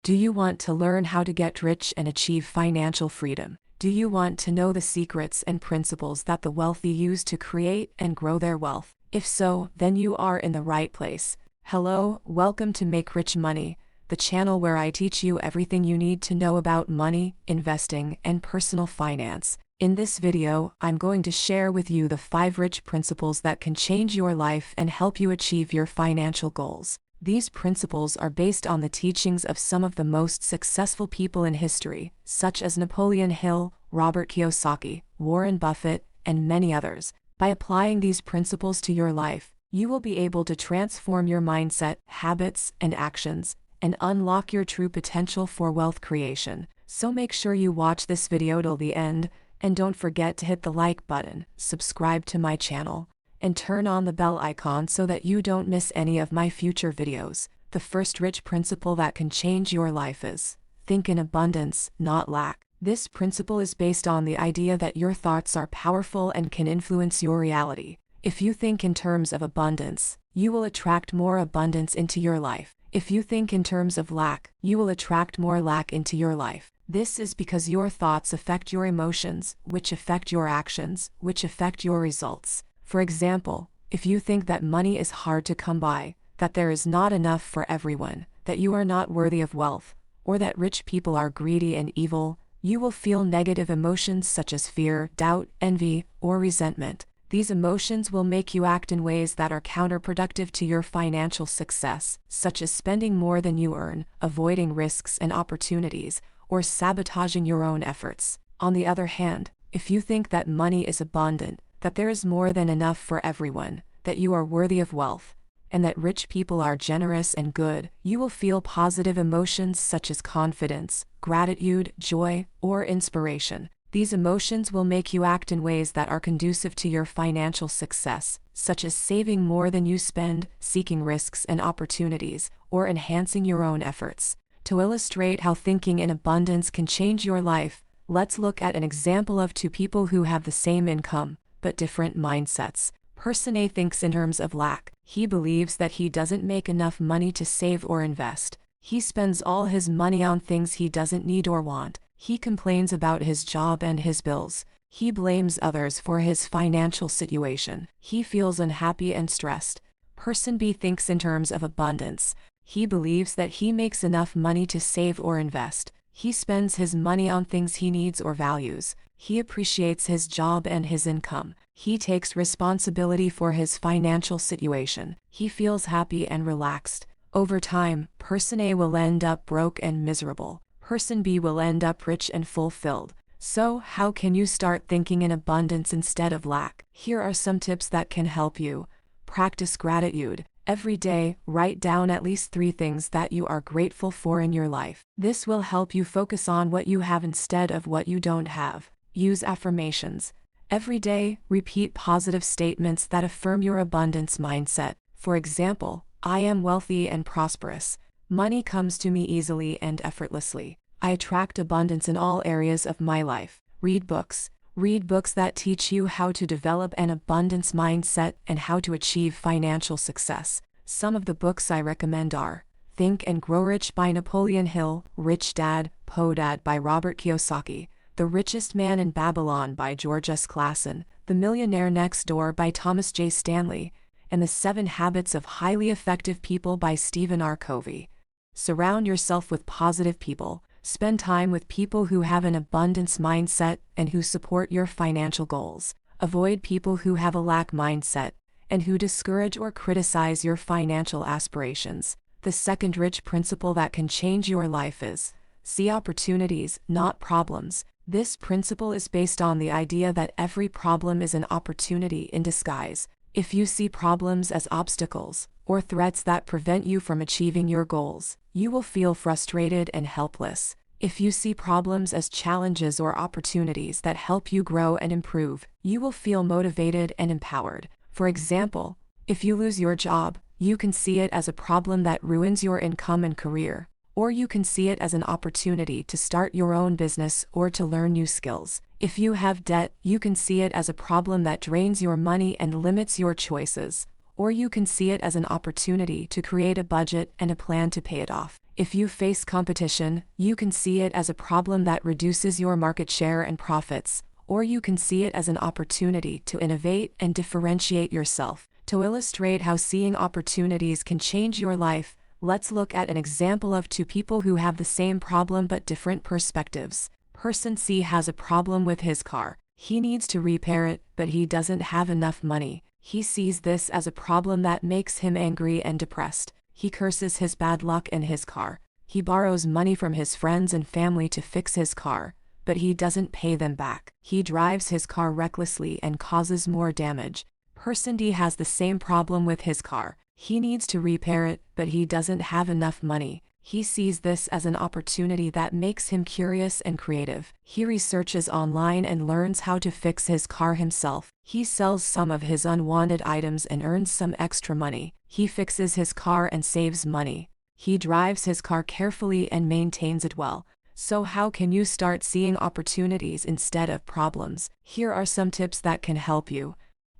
Do you want to learn how to get rich and achieve financial freedom? Do you want to know the secrets and principles that the wealthy use to create and grow their wealth? If so, then you are in the right place. Hello, welcome to Make Rich Money, the channel where I teach you everything you need to know about money, investing, and personal finance. In this video, I'm going to share with you the 5 rich principles that can change your life and help you achieve your financial goals. These principles are based on the teachings of some of the most successful people in history, such as Napoleon Hill, Robert Kiyosaki, Warren Buffett, and many others. By applying these principles to your life, you will be able to transform your mindset, habits, and actions, and unlock your true potential for wealth creation. So make sure you watch this video till the end, and don't forget to hit the like button, subscribe to my channel, and turn on the bell icon so that you don't miss any of my future videos. The first rich principle that can change your life is, think in abundance, not lack. This principle is based on the idea that your thoughts are powerful and can influence your reality. If you think in terms of abundance, you will attract more abundance into your life. If you think in terms of lack, you will attract more lack into your life. This is because your thoughts affect your emotions, which affect your actions, which affect your results. For example, if you think that money is hard to come by, that there is not enough for everyone, that you are not worthy of wealth, or that rich people are greedy and evil, you will feel negative emotions such as fear, doubt, envy, or resentment. These emotions will make you act in ways that are counterproductive to your financial success, such as spending more than you earn, avoiding risks and opportunities, or sabotaging your own efforts. On the other hand, if you think that money is abundant, that there is more than enough for everyone, that you are worthy of wealth, and that rich people are generous and good, you will feel positive emotions such as confidence, gratitude, joy, or inspiration. These emotions will make you act in ways that are conducive to your financial success, such as saving more than you spend, seeking risks and opportunities, or enhancing your own efforts. To illustrate how thinking in abundance can change your life, let's look at an example of 2 people who have the same income, but different mindsets. Person A thinks in terms of lack. He believes that he doesn't make enough money to save or invest. He spends all his money on things he doesn't need or want. He complains about his job and his bills. He blames others for his financial situation. He feels unhappy and stressed. Person B thinks in terms of abundance. He believes that he makes enough money to save or invest. He spends his money on things he needs or values. He appreciates his job and his income. He takes responsibility for his financial situation. He feels happy and relaxed. Over time, person A will end up broke and miserable. Person B will end up rich and fulfilled. So, how can you start thinking in abundance instead of lack? Here are some tips that can help you. Practice gratitude. Every day, write down at least 3 things that you are grateful for in your life. This will help you focus on what you have instead of what you don't have. Use affirmations. Every day, repeat positive statements that affirm your abundance mindset. For example, I am wealthy and prosperous. Money comes to me easily and effortlessly. I attract abundance in all areas of my life. Read books. Read books that teach you how to develop an abundance mindset and how to achieve financial success. Some of the books I recommend are Think and Grow Rich by Napoleon Hill, Rich Dad, Poor Dad by Robert Kiyosaki, The Richest Man in Babylon by George S. Clason, The Millionaire Next Door by Thomas J. Stanley, and The 7 Habits of Highly Effective People by Stephen R. Covey. Surround yourself with positive people. Spend time with people who have an abundance mindset and who support your financial goals. Avoid people who have a lack mindset and who discourage or criticize your financial aspirations. The second rich principle that can change your life is, see opportunities, not problems. This principle is based on the idea that every problem is an opportunity in disguise. If you see problems as obstacles or threats that prevent you from achieving your goals, you will feel frustrated and helpless. If you see problems as challenges or opportunities that help you grow and improve, you will feel motivated and empowered. For example, if you lose your job, you can see it as a problem that ruins your income and career, or you can see it as an opportunity to start your own business or to learn new skills. If you have debt, you can see it as a problem that drains your money and limits your choices, or you can see it as an opportunity to create a budget and a plan to pay it off. If you face competition, you can see it as a problem that reduces your market share and profits, or you can see it as an opportunity to innovate and differentiate yourself. To illustrate how seeing opportunities can change your life, let's look at an example of two people who have the same problem but different perspectives. Person C has a problem with his car. He needs to repair it, but he doesn't have enough money. He sees this as a problem that makes him angry and depressed. He curses his bad luck in his car. He borrows money from his friends and family to fix his car, but he doesn't pay them back. He drives his car recklessly and causes more damage. Person D has the same problem with his car. He needs to repair it, but he doesn't have enough money. He sees this as an opportunity that makes him curious and creative. He researches online and learns how to fix his car himself. He sells some of his unwanted items and earns some extra money. He fixes his car and saves money. He drives his car carefully and maintains it well. So how can you start seeing opportunities instead of problems? Here are some tips that can help you.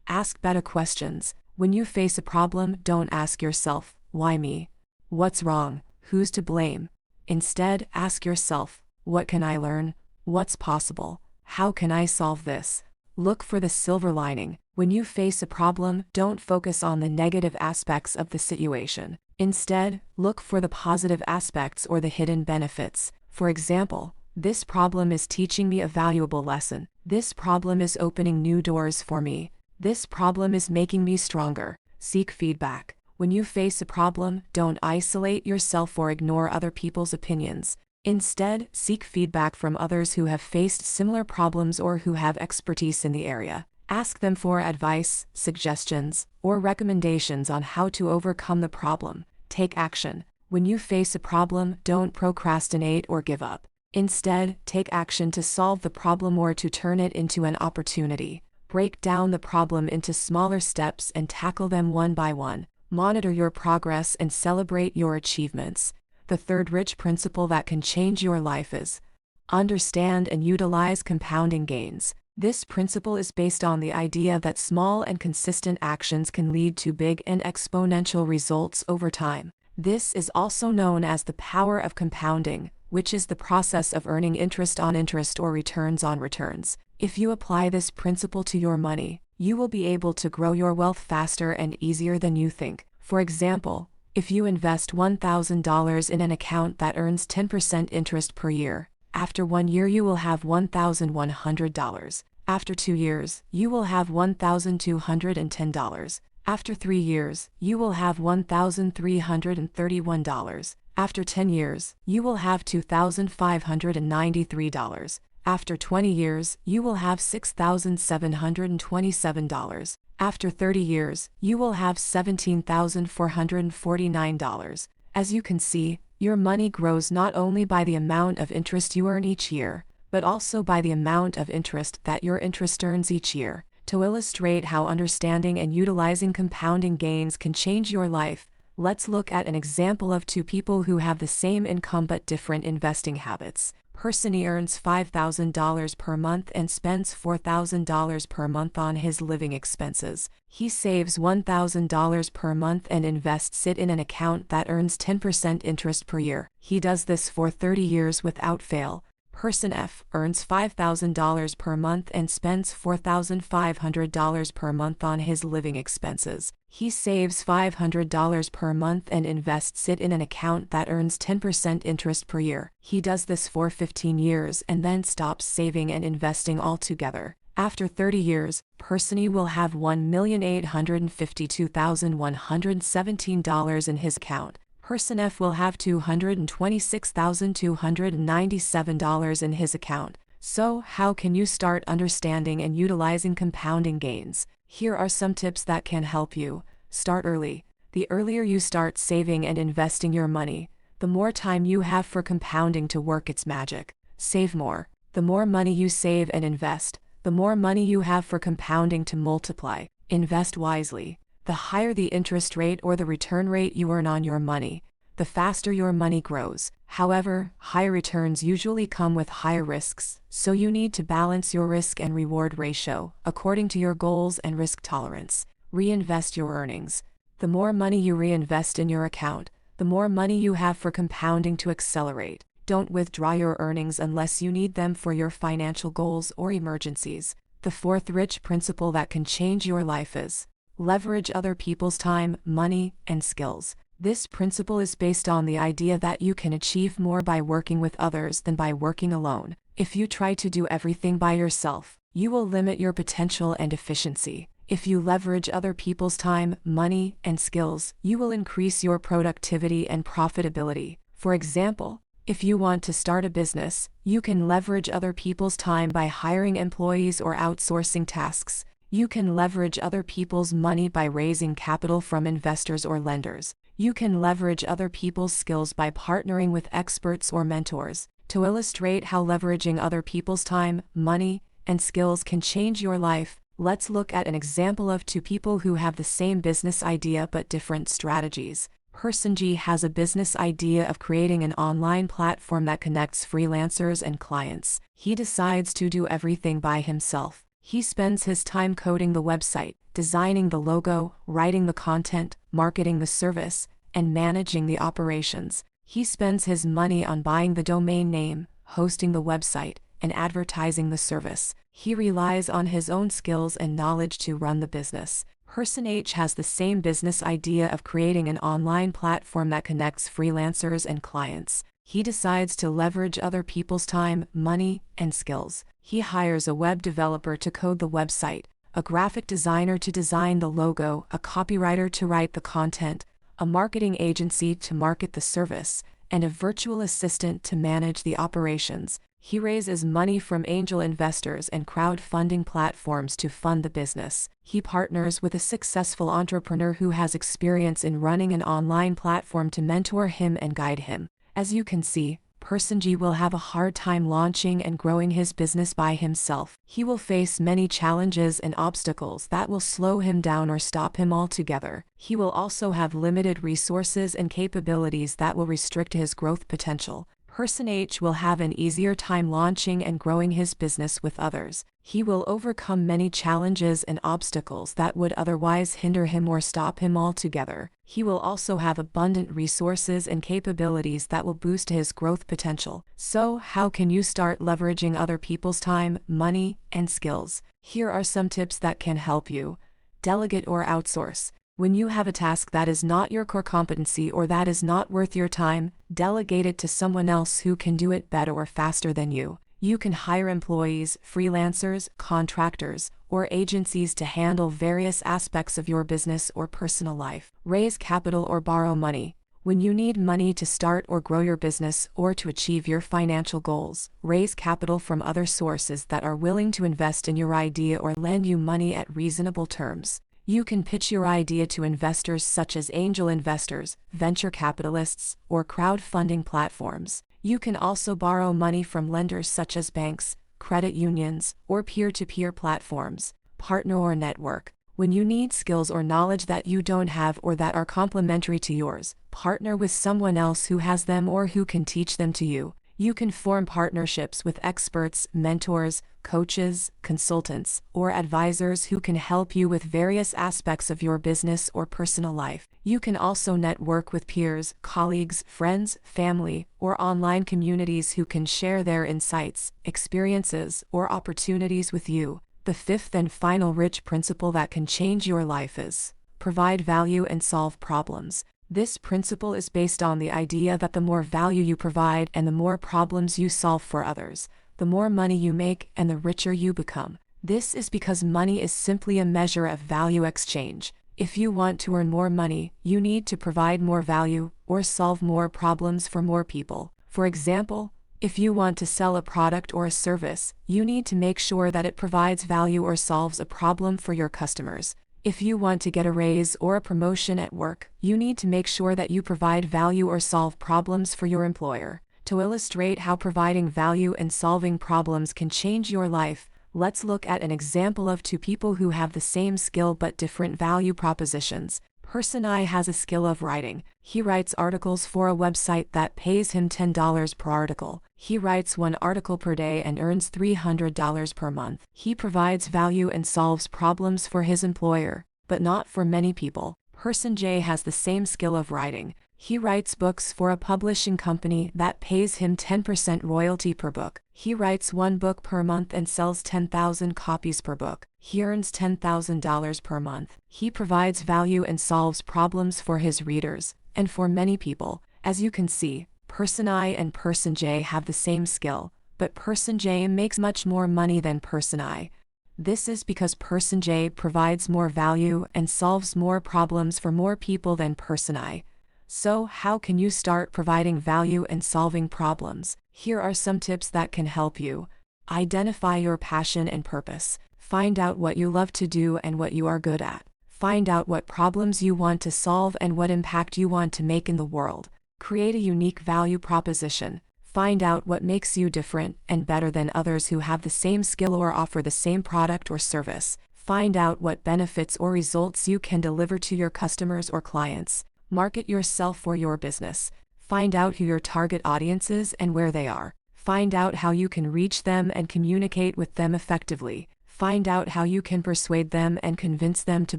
Ask better questions. When you face a problem, don't ask yourself, why me? What's wrong? Who's to blame? Instead, ask yourself, what can I learn? What's possible? How can I solve this? Look for the silver lining. When you face a problem, don't focus on the negative aspects of the situation. Instead, look for the positive aspects or the hidden benefits. For example, this problem is teaching me a valuable lesson. This problem is opening new doors for me. This problem is making me stronger. Seek feedback. When you face a problem, don't isolate yourself or ignore other people's opinions. Instead, seek feedback from others who have faced similar problems or who have expertise in the area. Ask them for advice, suggestions, or recommendations on how to overcome the problem. Take action. When you face a problem, don't procrastinate or give up. Instead, take action to solve the problem or to turn it into an opportunity. Break down the problem into smaller steps and tackle them one by one. Monitor your progress and celebrate your achievements. The third rich principle that can change your life is understand and utilize compounding gains. This principle is based on the idea that small and consistent actions can lead to big and exponential results over time. This is also known as the power of compounding, which is the process of earning interest on interest or returns on returns. If you apply this principle to your money, you will be able to grow your wealth faster and easier than you think. For example, if you invest $1,000 in an account that earns 10% interest per year, after 1 year you will have $1,100. After 2 years, you will have $1,210. After 3 years, you will have $1,331. After 10 years, you will have $2,593. After 20 years, you will have $6,727. After 30 years, you will have $17,449. As you can see, your money grows not only by the amount of interest you earn each year, but also by the amount of interest that your interest earns each year. To illustrate how understanding and utilizing compounding gains can change your life, let's look at an example of two people who have the same income but different investing habits. Person E earns $5,000 per month and spends $4,000 per month on his living expenses. He saves $1,000 per month and invests it in an account that earns 10% interest per year. He does this for 30 years without fail. Person F earns $5,000 per month and spends $4,500 per month on his living expenses. He saves $500 per month and invests it in an account that earns 10% interest per year. He does this for 15 years and then stops saving and investing altogether. After 30 years, Person E will have $1,852,117 in his account. Person F will have $226,297 in his account. So, how can you start understanding and utilizing compounding gains? Here are some tips that can help you. Start early. The earlier you start saving and investing your money, the more time you have for compounding to work its magic. Save more. The more money you save and invest, the more money you have for compounding to multiply. Invest wisely. The higher the interest rate or the return rate you earn on your money, the faster your money grows. However, higher returns usually come with higher risks, so you need to balance your risk and reward ratio according to your goals and risk tolerance. Reinvest your earnings. The more money you reinvest in your account, the more money you have for compounding to accelerate. Don't withdraw your earnings unless you need them for your financial goals or emergencies. The fourth rich principle that can change your life is leverage other people's time, money, and skills. This principle is based on the idea that you can achieve more by working with others than by working alone. If you try to do everything by yourself, you will limit your potential and efficiency. If you leverage other people's time, money, and skills, you will increase your productivity and profitability. For example, if you want to start a business, you can leverage other people's time by hiring employees or outsourcing tasks. You can leverage other people's money by raising capital from investors or lenders. You can leverage other people's skills by partnering with experts or mentors. To illustrate how leveraging other people's time, money, and skills can change your life, let's look at an example of two people who have the same business idea but different strategies. Person G has a business idea of creating an online platform that connects freelancers and clients. He decides to do everything by himself. He spends his time coding the website, designing the logo, writing the content, marketing the service, and managing the operations. He spends his money on buying the domain name, hosting the website, and advertising the service. He relies on his own skills and knowledge to run the business. Person H has the same business idea of creating an online platform that connects freelancers and clients. He decides to leverage other people's time, money, and skills. He hires a web developer to code the website, a graphic designer to design the logo, a copywriter to write the content, a marketing agency to market the service, and a virtual assistant to manage the operations. He raises money from angel investors and crowdfunding platforms to fund the business. He partners with a successful entrepreneur who has experience in running an online platform to mentor him and guide him. As you can see, Person G will have a hard time launching and growing his business by himself. He will face many challenges and obstacles that will slow him down or stop him altogether. He will also have limited resources and capabilities that will restrict his growth potential. Person H will have an easier time launching and growing his business with others. He will overcome many challenges and obstacles that would otherwise hinder him or stop him altogether. He will also have abundant resources and capabilities that will boost his growth potential. So, how can you start leveraging other people's time, money, and skills? Here are some tips that can help you. Delegate or outsource. When you have a task that is not your core competency or that is not worth your time, delegate it to someone else who can do it better or faster than you. You can hire employees, freelancers, contractors, or agencies to handle various aspects of your business or personal life. Raise capital or borrow money. When you need money to start or grow your business or to achieve your financial goals, raise capital from other sources that are willing to invest in your idea or lend you money at reasonable terms. You can pitch your idea to investors such as angel investors, venture capitalists, or crowdfunding platforms. You can also borrow money from lenders such as banks, credit unions, or peer-to-peer platforms. Partner or network. When you need skills or knowledge that you don't have or that are complementary to yours, partner with someone else who has them or who can teach them to you. You can form partnerships with experts, mentors, coaches, consultants, or advisors who can help you with various aspects of your business or personal life. You can also network with peers, colleagues, friends, family, or online communities who can share their insights, experiences, or opportunities with you. The fifth and final rich principle that can change your life is provide value and solve problems. This principle is based on the idea that the more value you provide and the more problems you solve for others, the more money you make and the richer you become. This is because money is simply a measure of value exchange. If you want to earn more money, you need to provide more value or solve more problems for more people. For example, if you want to sell a product or a service, you need to make sure that it provides value or solves a problem for your customers. If you want to get a raise or a promotion at work, you need to make sure that you provide value or solve problems for your employer. To illustrate how providing value and solving problems can change your life, let's look at an example of two people who have the same skill but different value propositions. Person I has a skill of writing. He writes articles for a website that pays him $10 per article. He writes one article per day and earns $300 per month. He provides value and solves problems for his employer, but not for many people. Person J has the same skill of writing. He writes books for a publishing company that pays him 10% royalty per book. He writes one book per month and sells 10,000 copies per book. He earns $10,000 per month. He provides value and solves problems for his readers, and for many people. As you can see, Person I and Person J have the same skill, but Person J makes much more money than Person I. This is because Person J provides more value and solves more problems for more people than Person I. So, how can you start providing value and solving problems? Here are some tips that can help you. Identify your passion and purpose. Find out what you love to do and what you are good at. Find out what problems you want to solve and what impact you want to make in the world. Create a unique value proposition. Find out what makes you different and better than others who have the same skill or offer the same product or service. Find out what benefits or results you can deliver to your customers or clients. Market yourself for your business. Find out who your target audience is and where they are. Find out how you can reach them and communicate with them effectively. Find out how you can persuade them and convince them to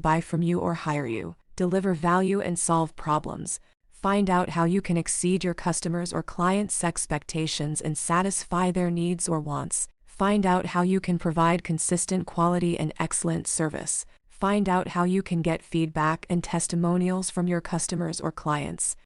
buy from you or hire you. Deliver value and solve problems. Find out how you can exceed your customers' or clients' expectations and satisfy their needs or wants. Find out how you can provide consistent quality and excellent service. Find out how you can get feedback and testimonials from your customers or clients.